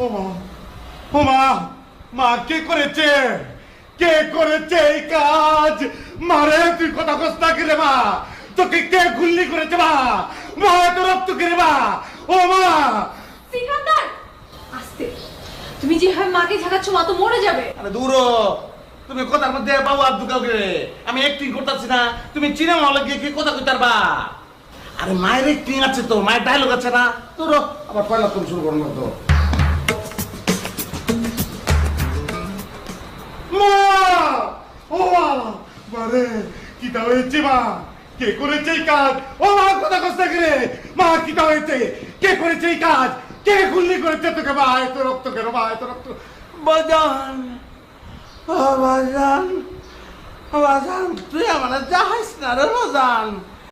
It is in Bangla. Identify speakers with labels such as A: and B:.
A: ও মা, ও মা, মা কে করেছে? কে করেছে এই কাজ? মারে তুই কথা কস না কি রে মা? তোকে কে গুল্লি করেছে মা? মা এত রক্ত কি রে মা? ও মা!
B: সিকান্দার, আস্তে। তুমি যেভাবে মাকে ঝাঁকাচ্ছ মা তো মরে যাবে।
C: আরে দূর হ। তুমি কথার মধ্যে বাবু আর ঢুকাও কে? আমি অ্যাক্টিং করতেছি না, তুমি সিনেমা হলে গিয়ে কি কথা কইতে পারবা? আরে মায়ের অ্যাক্টিং আছে তো, মায়ের ডায়লগ আছে না? দূর হ, আবার পয়লা তুমি শুরু করো না তো।
A: মা! ও মা! মারে কিটা হয়েছে মা? কে করেছে এই কাজ? ও মা কথা কস না কি রে? মা কিটা হয়েছে? কে করেছে এই কাজ? কে গুল্লি করেছে তোকে মা? এত রক্ত কেন মা? এত রক্ত?
C: বাজান, ও বাজান, বাজান তুই আমার যাহাইস না রে বাজান।